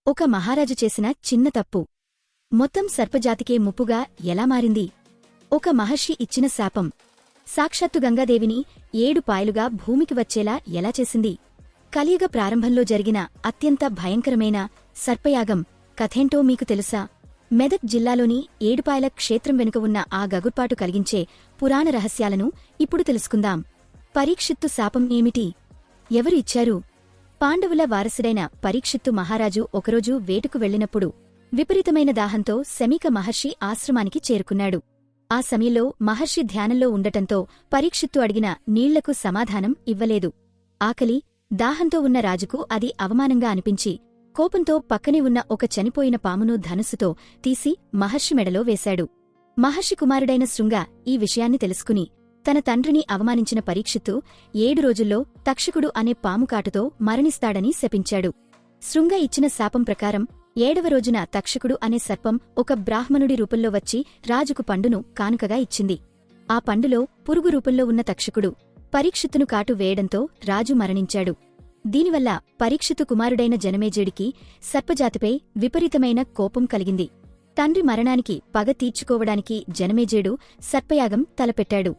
ఒక మహారాజు చేసిన చిన్న తప్పు మొత్తం సర్పజాతికే ముప్పుగా ఎలా మారింది? ఒక మహర్షి ఇచ్చిన శాపం సాక్షాత్తు గంగాదేవిని 7 పాయలుగా భూమికి వచ్చేలా ఎలా చేసింది? కలియుగ ప్రారంభంలో జరిగిన అత్యంత భయంకరమైన సర్పయాగం కథేంటో మీకు తెలుసా? మెదక్ జిల్లాలోని ఏడుపాయల క్షేత్రం వెనుక ఉన్న ఆ గగుర్పాటు కలిగించే పురాణ రహస్యాలను ఇప్పుడు తెలుసుకుందాం. పరీక్షిత్తు శాపం ఏమిటి? ఎవరు ఇచ్చారు? పాండవుల వారసుడైన పరీక్షిత్తు మహారాజు ఒకరోజు వేటుకు వెళ్లినప్పుడు విపరీతమైన దాహంతో శమీక మహర్షి ఆశ్రమానికి చేరుకున్నాడు. ఆ సమయంలో మహర్షి ధ్యానంలో ఉండటంతో పరీక్షిత్తు అడిగిన నీళ్లకు సమాధానం ఇవ్వలేదు. ఆకలి, దాహంతో ఉన్న రాజుకు అది అవమానంగా అనిపించి కోపంతో పక్కనే ఉన్న ఒక చనిపోయిన పామును ధనుస్సుతో తీసి మహర్షి మెడలో వేశాడు. మహర్షి కుమారుడైన శృంగ ఈ విషయాన్ని తెలుసుకుని తన తండ్రిని అవమానించిన పరీక్షిత్తు 7 రోజుల్లో తక్షకుడు అనే పాము కాటుతో మరణిస్తాడని శపించాడు. శృంగ ఇచ్చిన శాపం ప్రకారం 7వ రోజున తక్షకుడు అనే సర్పం ఒక బ్రాహ్మణుడి రూపంలో వచ్చి రాజుకు పండును కానుకగా ఇచ్చింది. ఆ పండులో పురుగు రూపంలో ఉన్న తక్షకుడు పరీక్షిత్తును కాటు వేయడంతో రాజు మరణించాడు. దీనివల్ల పరీక్షిత్తు కుమారుడైన జనమేజయుడికి సర్పజాతిపై విపరీతమైన కోపం కలిగింది. తండ్రి మరణానికి పగ తీర్చుకోవడానికి జనమేజయుడు సర్పయాగం తలపెట్టాడు.